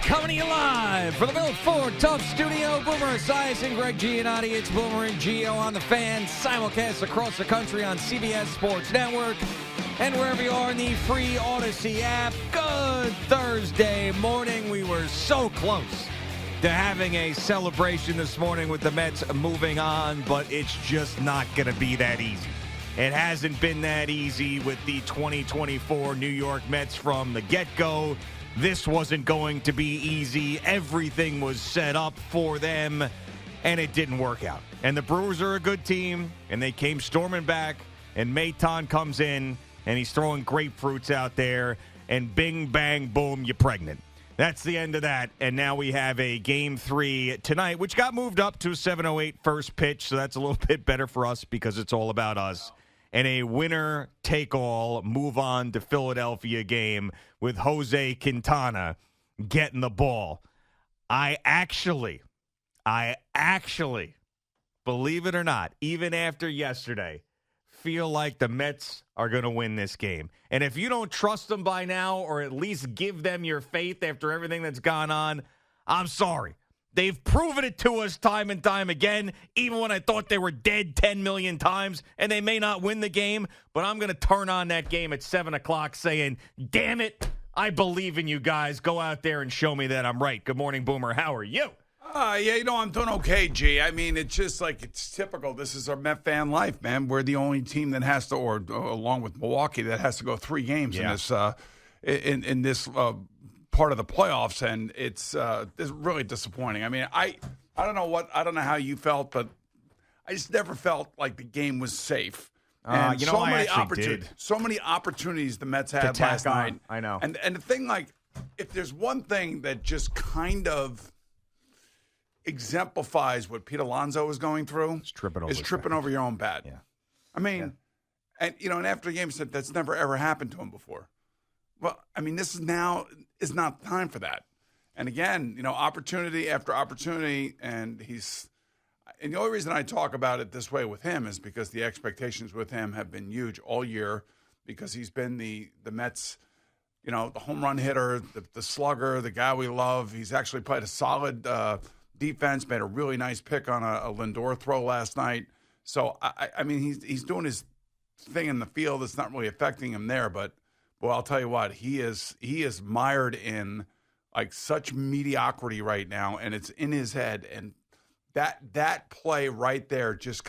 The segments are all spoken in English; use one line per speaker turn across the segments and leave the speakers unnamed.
Coming to you live from the Middle Ford Tough Studio. Boomer Esiason and Greg Giannotti. It's Boomer and Gio on the Fan. Simulcast across the country on CBS Sports Network and wherever you are in the free Odyssey app. Good Thursday morning. We were so close to having a celebration this morning with the Mets moving on, but it's just not going to be that easy. It hasn't been that easy with the 2024 New York Mets from the get-go. This wasn't going to be easy. Everything was set up for them, and it didn't work out. And the Brewers are a good team, and they came storming back, and Maton comes in, and he's throwing grapefruits out there, and bing, bang, boom, you're pregnant. That's the end of that, and now we have a Game 3 tonight, which got moved up to a 7:08 first pitch, so that's a little bit better for us because it's all about us. And a winner-take-all move-on to Philadelphia game with Jose Quintana getting the ball. I actually, believe it or not, even after yesterday, feel like the Mets are going to win this game. And if you don't trust them by now, or at least give them your faith after everything that's gone on, I'm sorry. They've proven it to us time and time again, even when I thought they were dead 10 million times, and they may not win the game, but I'm going to turn on that game at 7 o'clock saying, damn it, I believe in you guys. Go out there and show me that I'm right. Good morning, Boomer. How are you?
I'm doing okay, G. I mean, it's just like it's typical. This is our Met fan life, man. We're the only team that has to, or along with Milwaukee, that has to go 3 games in this part of the playoffs, and it's really disappointing. I mean, I don't know how you felt, but I just never felt like the game was safe. And so many opportunities the Mets had last night.
I know.
And the thing, like, if there's one thing that just kind of exemplifies what Pete Alonso was going through,
it's tripping
over your own bat.
Yeah.
I mean, and after the game, he said that's never ever happened to him before. Well, I mean, this is not time for that. And again, opportunity after opportunity, and the only reason I talk about it this way with him is because the expectations with him have been huge all year, because he's been the Mets, the home run hitter, the slugger, the guy we love. He's actually played a solid defense, made a really nice pick on a Lindor throw last night. So, I mean, he's doing his thing in the field. It's not really affecting him there, but well, I'll tell you what, he is mired in like such mediocrity right now, and it's in his head. And that play right there, just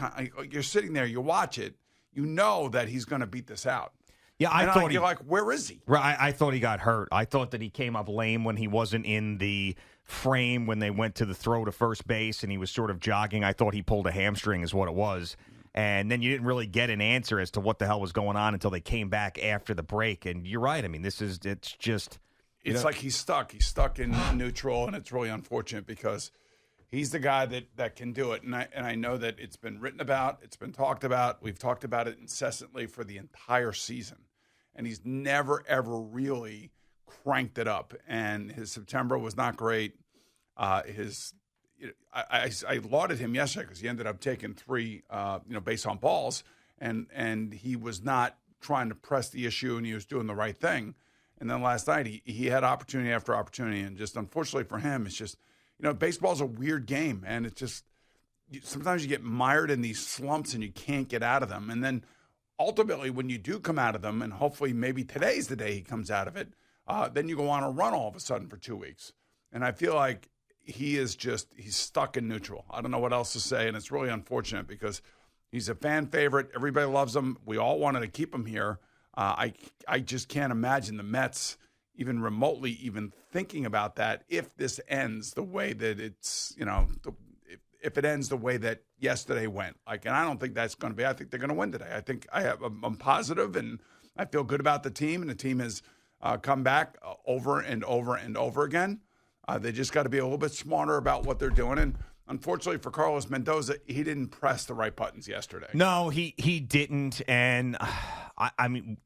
you're sitting there, you watch it, you know that he's going to beat this out.
Yeah,
you're like, where is he?
Right, I thought he got hurt. I thought that he came up lame when he wasn't in the frame when they went to the throw to first base, and he was sort of jogging. I thought he pulled a hamstring is what it was. And then you didn't really get an answer as to what the hell was going on until they came back after the break. And you're right. I mean, it's
like he's stuck. He's stuck in neutral, and it's really unfortunate because he's the guy that can do it. And I know that it's been written about, it's been talked about. We've talked about it incessantly for the entire season. And he's never, ever really cranked it up. And his September was not great. I lauded him yesterday because he ended up taking 3, base on balls, and he was not trying to press the issue, and he was doing the right thing. And then last night he had opportunity after opportunity, and just unfortunately for him, it's just baseball's a weird game, and it's just sometimes you get mired in these slumps and you can't get out of them, and then ultimately when you do come out of them, and hopefully maybe today's the day he comes out of it, then you go on a run all of a sudden for 2 weeks, and I feel like he's stuck in neutral. I don't know what else to say, and it's really unfortunate because he's a fan favorite. Everybody loves him. We all wanted to keep him here. I just can't imagine the Mets even remotely even thinking about that if this ends the way that it's, if it ends the way that yesterday went. And I don't think that's going to be. I think they're going to win today. I'm positive, and I feel good about the team, and the team has come back over and over and over again. They just got to be a little bit smarter about what they're doing. And unfortunately for Carlos Mendoza, he didn't press the right buttons yesterday.
No, he didn't. And I mean,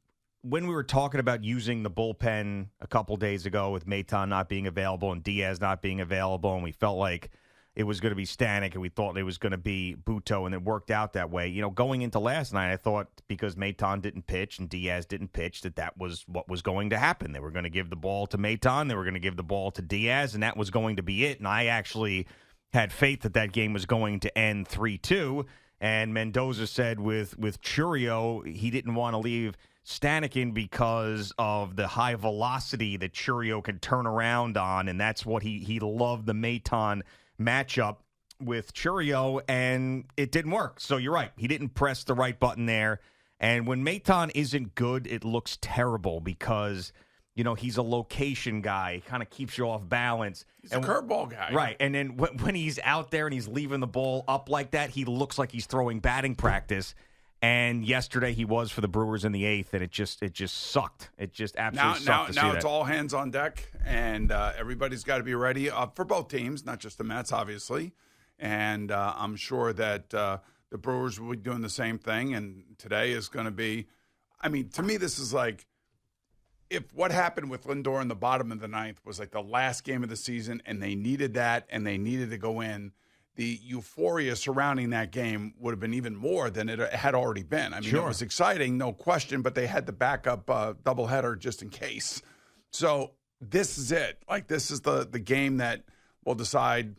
when we were talking about using the bullpen a couple days ago with Maton not being available and Diaz not being available, and we felt like, it was going to be Stanek and we thought it was going to be Buto, and it worked out that way. Going into last night, I thought because Maton didn't pitch and Diaz didn't pitch that was what was going to happen. They were going to give the ball to Maton, they were going to give the ball to Diaz, and that was going to be it. And I actually had faith that game was going to end 3-2. And Mendoza said with Churio, he didn't want to leave Stanek in because of the high velocity that Churio can turn around on, and that's what he loved the Maton matchup with Churio, and it didn't work. So you're right. He didn't press the right button there. And when Maton isn't good, it looks terrible because, he's a location guy. He kind of keeps you off balance.
He's a curveball guy.
Right. And then when he's out there and he's leaving the ball up like that, he looks like he's throwing batting practice. And yesterday he was for the Brewers in the 8th, and it just sucked. It just absolutely sucked to see that.
Now it's all hands on deck, and everybody's got to be ready for both teams, not just the Mets, obviously. And I'm sure that the Brewers will be doing the same thing, and today is going to be – to me this is like if what happened with Lindor in the bottom of the 9th was like the last game of the season and they needed that and they needed to go in, the euphoria surrounding that game would have been even more than it had already been. Sure. It was exciting, no question, but they had the backup doubleheader just in case. So this is it. Like, this is the game that will decide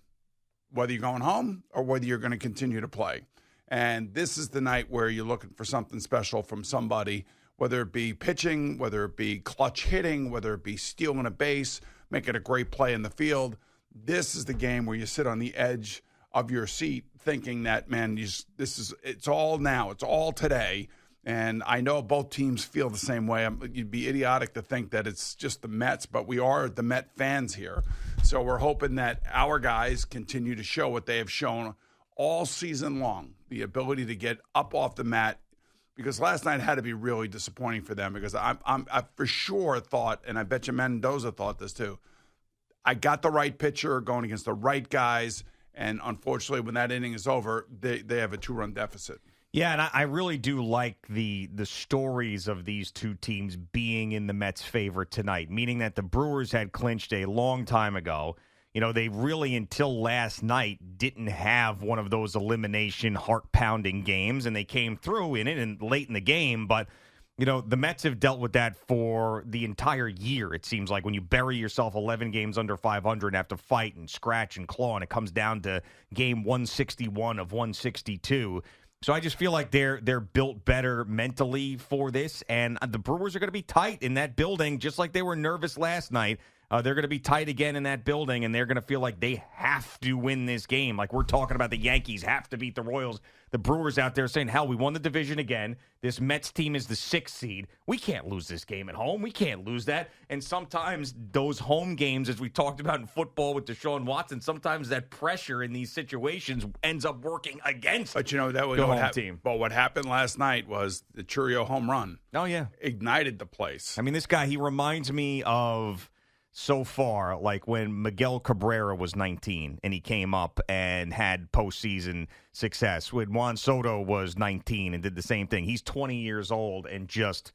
whether you're going home or whether you're going to continue to play. And this is the night where you're looking for something special from somebody, whether it be pitching, whether it be clutch hitting, whether it be stealing a base, making a great play in the field. This is the game where you sit on the edge of your seat thinking that, man, it's all now. It's all today. And I know both teams feel the same way. You'd be idiotic to think that it's just the Mets, but we are the Met fans here. So we're hoping that our guys continue to show what they have shown all season long, the ability to get up off the mat, because last night had to be really disappointing for them, because I for sure thought, and I bet you Mendoza thought this too, I got the right pitcher going against the right guys. And unfortunately, when that inning is over, they have a 2-run deficit.
Yeah, and I really do like the stories of these two teams being in the Mets' favor tonight, meaning that the Brewers had clinched a long time ago. They really, until last night, didn't have one of those elimination, heart-pounding games, and they came through in it and late in the game, but the Mets have dealt with that for the entire year, it seems like, when you bury yourself 11 games under 500 and have to fight and scratch and claw, and it comes down to game 161 of 162. So I just feel like they're built better mentally for this, and the Brewers are going to be tight in that building, just like they were nervous last night. They're going to be tight again in that building, and they're going to feel like they have to win this game. Like we're talking about the Yankees have to beat the Royals. The Brewers out there saying, hell, we won the division again. This Mets team is the 6th seed. We can't lose this game at home. We can't lose that. And sometimes those home games, as we talked about in football with Deshaun Watson, sometimes that pressure in these situations ends up working against the home team.
But what happened last night was the Churio home run.
Oh, yeah.
Ignited the place.
This guy, he reminds me of so far, like when Miguel Cabrera was 19 and he came up and had postseason success. When Juan Soto was 19 and did the same thing. He's 20 years old and just,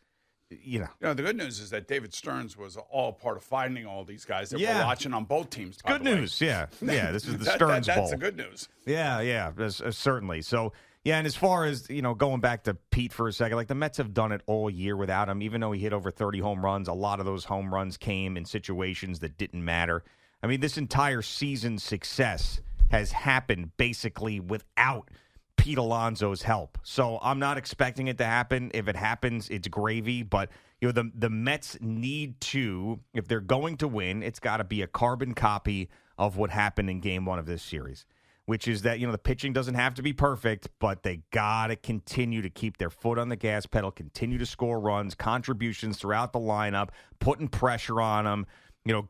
the good news is that David Stearns was all part of finding all these guys that we're watching on both teams.
Good news, yeah. Yeah, this is the Stearns Bowl.
That's the good news.
Yeah, certainly. So, yeah, and as far as, going back to Pete for a second, like the Mets have done it all year without him. Even though he hit over 30 home runs, a lot of those home runs came in situations that didn't matter. This entire season's success has happened basically without Pete Alonso's help. So I'm not expecting it to happen. If it happens, it's gravy. But the Mets need to, if they're going to win, it's got to be a carbon copy of what happened in Game 1 of this series, which is that, the pitching doesn't have to be perfect, but they got to continue to keep their foot on the gas pedal, continue to score runs, contributions throughout the lineup, putting pressure on them,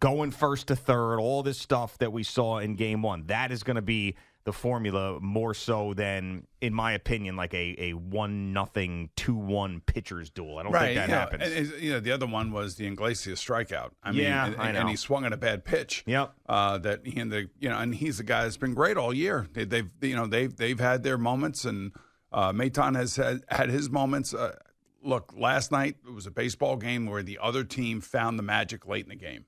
going first to third, all this stuff that we saw in Game 1. That is going to be the formula more so than, in my opinion, like a 1-0, 2-1 pitchers duel. I don't think that happens.
And, the other one was the Iglesias strikeout. I know.
And
he swung at a bad pitch.
Yep.
And he's the guy that's been great all year. They've had their moments, and Maton has had his moments. Look, last night it was a baseball game where the other team found the magic late in the game.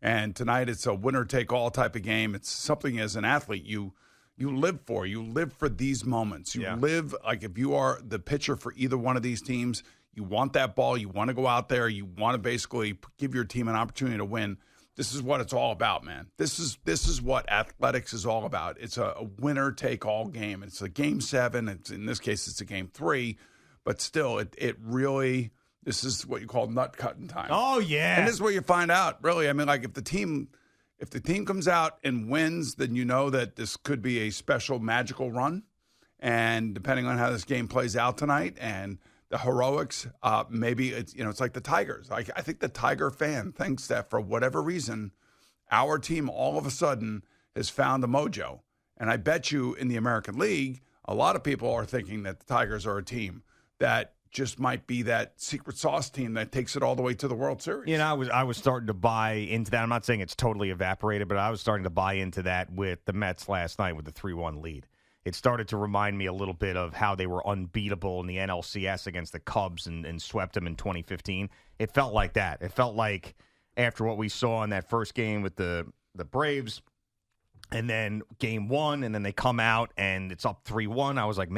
And tonight it's a winner-take-all type of game. It's something as an athlete you live for. You live for these moments. You live, like if you are the pitcher for either one of these teams, you want that ball. You want to go out there. You want to basically give your team an opportunity to win. This is what it's all about, man. This is what athletics is all about. It's a winner-take-all game. It's a game 7. It's, in this case, it's a game 3. But still, it really, this is what you call nut-cutting time.
Oh, yeah.
And this is where you find out, really. I mean, like if the team comes out and wins, then you know that this could be a special magical run. And depending on how this game plays out tonight and the heroics, maybe it's like the Tigers. I think the Tiger fan thinks that for whatever reason, our team all of a sudden has found a mojo. And I bet you in the American League, a lot of people are thinking that the Tigers are a team that just might be that secret sauce team that takes it all the way to the World Series.
You know, I was starting to buy into that. I'm not saying it's totally evaporated, but I was starting to buy into that with the Mets last night with the 3-1 lead. It started to remind me a little bit of how they were unbeatable in the NLCS against the Cubs and swept them in 2015. It felt like that. It felt like after what we saw in that first game with the Braves, and then game 1, and then they come out and it's up 3-1. I was like,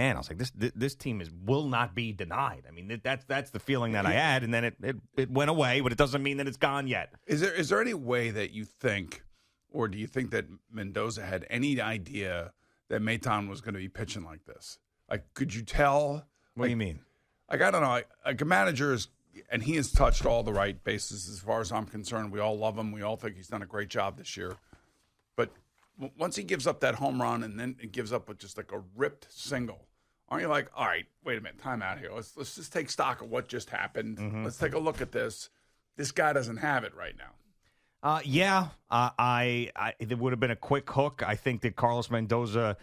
this team will not be denied. I mean, that's the feeling that I had, and then it went away, but it doesn't mean that it's gone yet.
Is there any way that you think, or do you think that Mendoza had any idea that Maton was going to be pitching like this? Like, could you tell?
What do you mean?
Like, I don't know. Like a manager is, and he has touched all the right bases as far as I'm concerned. We all love him. We all think he's done a great job this year. But once he gives up that home run and then it gives up with just like a ripped single, aren't you like, all right, wait a minute, time out here. Let's just take stock of what just happened. Mm-hmm. Let's take a look at this. This guy doesn't have it right now.
It would have been a quick hook. I think that Carlos Mendoza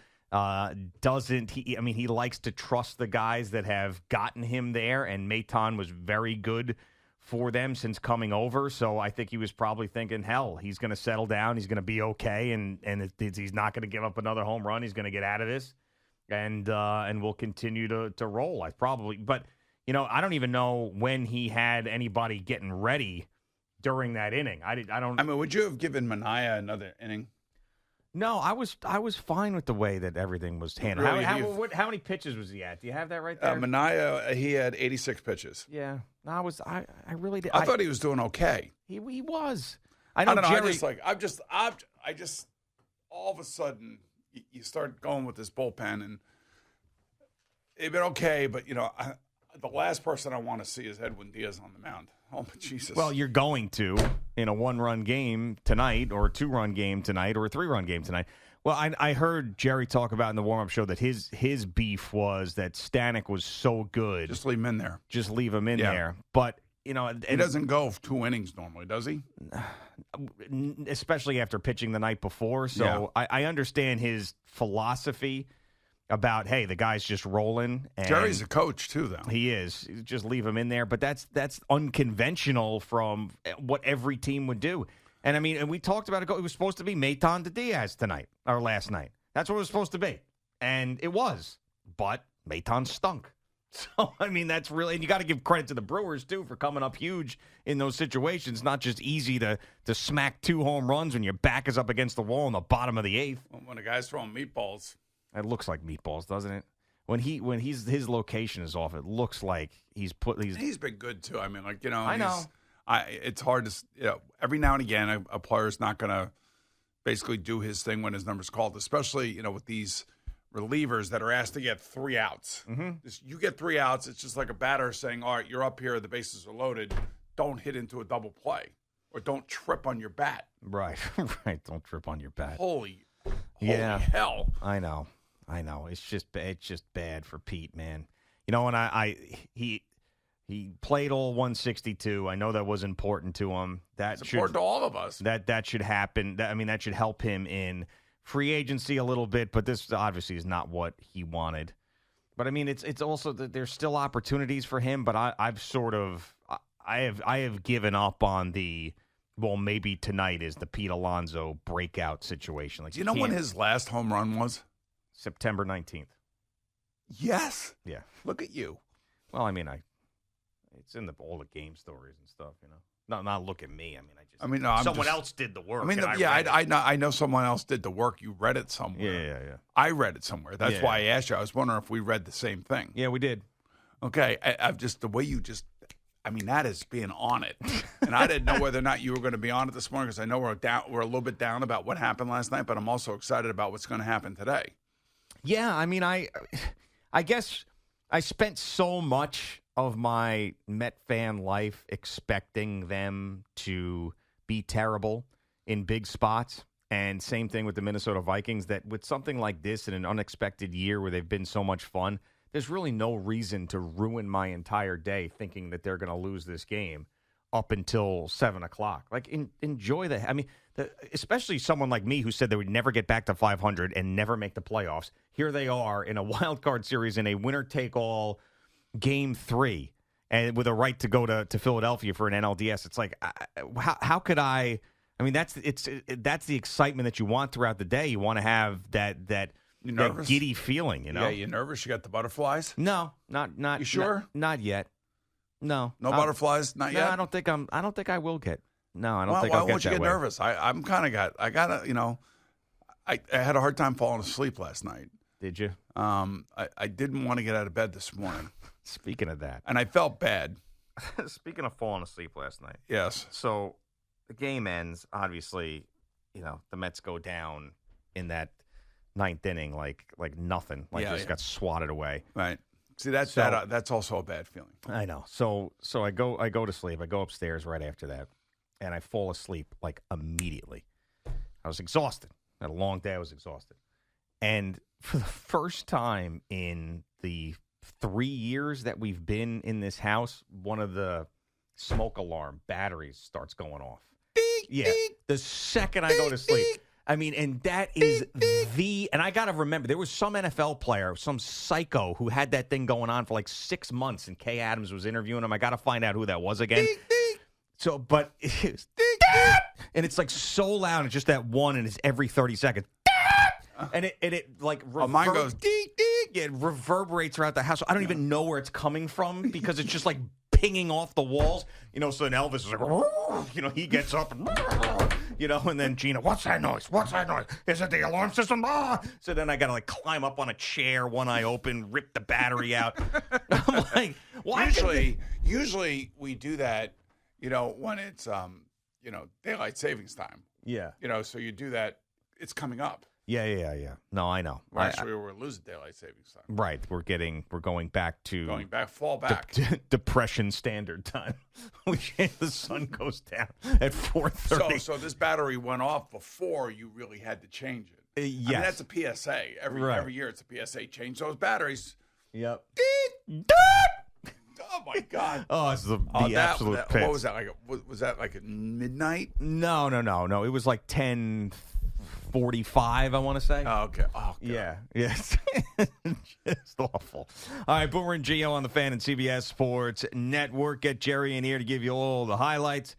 doesn't. He likes to trust the guys that have gotten him there, and Maton was very good for them since coming over. So I think he was probably thinking, hell, he's going to settle down. He's going to be okay, and he's not going to give up another home run. He's going to get out of this, and we'll continue to roll. But I don't even know when he had anybody getting ready during that inning. I don't.
I mean, would you have given Minaya another inning?
No, I was fine with the way that everything was handled.
Really?
How many pitches was he at? Do you have that right there?
Minaya, he had 86 pitches.
Yeah, I really did.
I thought he was doing okay.
He was.
I don't know. I just all of a sudden you start going with this bullpen, and it'd been okay, but the last person I want to see is Edwin Diaz on the mound. Oh, Jesus.
Well, you're going to in a 1-run game tonight, or a 2-run game tonight, or a 3-run game tonight. Well, I heard Jerry talk about in the warm-up show that his beef was that Stanek was so good.
Just leave him in there.
Just leave him in there. But, he
doesn't go 2 innings normally, does he?
Especially after pitching the night before. So I understand his philosophy about, hey, the guy's just rolling. And
Jerry's a coach, too, though.
He is. Just leave him in there. But that's unconventional from what every team would do. And, and we talked about it. It was supposed to be Maton to Diaz tonight, or last night. That's what it was supposed to be. And it was. But Maton stunk. So, that's really – and you got to give credit to the Brewers, too, for coming up huge in those situations. Not just easy to smack 2 home runs when your back is up against the wall in the bottom of the 8th.
Well, when a guy's throwing meatballs –
it looks like meatballs, doesn't it? When his location is off, it looks like he's
been good too. I
know.
It's hard to every now and again a player's not going to basically do his thing when his number's called, especially with these relievers that are asked to get 3 outs. Mm-hmm. You get 3 outs, it's just like a batter saying, "All right, you're up here, the bases are loaded. Don't hit into a double play, or don't trip on your bat."
Right, right. Don't trip on your bat.
Holy
hell! I know. It's just bad for Pete, man. And he played all 162. I know that was important to him. It's
important to all of us.
That should happen. That should help him in free agency a little bit. But this obviously is not what he wanted. But it's also that there's still opportunities for him. But I have given up on the. Well, maybe tonight is the Pete Alonso breakout situation. Like,
do you know when his last home run was?
September 19th.
Yes.
Yeah.
Look at you.
Well, it's in all the game stories and stuff, Not look at me.
No,
someone else did the work.
I know someone else did the work. You read it somewhere.
Yeah.
I read it somewhere. That's why I asked you. I was wondering if we read the same thing.
Yeah, we did.
Okay, I've just the way you just. That is being on it, and I didn't know whether or not you were going to be on it this morning because I know we're a little bit down about what happened last night, but I'm also excited about what's going to happen today.
Yeah, I guess I spent so much of my Met fan life expecting them to be terrible in big spots, and same thing with the Minnesota Vikings, that with something like this in an unexpected year where they've been so much fun, there's really no reason to ruin my entire day thinking that they're going to lose this game up until 7 o'clock. Like, enjoy especially someone like me who said they would never get back to 500 and never make the playoffs. Here they are in a wild card series in a winner-take-all Game 3, and with a right to go to Philadelphia for an NLDS. It's like, how could I? That's the excitement that you want throughout the day. You want to have that giddy feeling,
Yeah, you nervous? You got the butterflies?
No, not.
You sure?
Not yet. No.
No butterflies? Not yet?
No, I don't think I will get. No, I don't think
Why
I'll get
won't you
that
get
way.
nervous? I had a hard time falling asleep last night.
Did you?
I didn't want to get out of bed this morning.
Speaking of that.
And I felt bad.
Speaking of falling asleep last night.
Yes.
So the game ends, obviously, the Mets go down in that ninth inning like nothing. Got swatted away.
Right. See, that's also a bad feeling.
I know. So I go to sleep. I go upstairs right after that, and I fall asleep like immediately. I was exhausted. I had a long day. I was exhausted. And for the first time in the 3 years that we've been in this house, one of the smoke alarm batteries starts going off.
Ding,
yeah.
ding,
The second I go to sleep. Ding. And that is and I got to remember, there was some NFL player, some psycho who had that thing going on for like 6 months, and Kay Adams was interviewing him. I got to find out who that was again.
Ding, ding.
So, but it's, and it's like so loud, and just that one, and it's every 30 seconds. And it like
mine goes ding, ding.
Yeah, it reverberates throughout the house. So I don't even know where it's coming from because it's just like pinging off the walls. So then Elvis is like, he gets up and, and then Gina, what's that noise? What's that noise? Is it the alarm system? So then I got to like climb up on a chair, one eye open, rip the battery out. I'm like, why?
Usually we do that, when it's, daylight savings time.
Yeah.
So you do that. It's coming up.
Yeah. No, I know.
Actually, we're losing daylight savings time.
Right. We're going back to
fall back.
Depression standard time. The sun goes down at 4:30.
So this battery went off before you really had to change it.
Yes.
That's a PSA. Every year it's a PSA change. So those batteries.
Yep.
Oh my God!
Oh, it's the absolute pit.
What was that like? Was that like at midnight?
No. It was like 10:45, I want to say.
Oh, okay. Oh, God.
Yeah. Yes. Just awful. All right, Boomer and Gio on the Fan and CBS Sports Network. Get Jerry in here to give you all the highlights.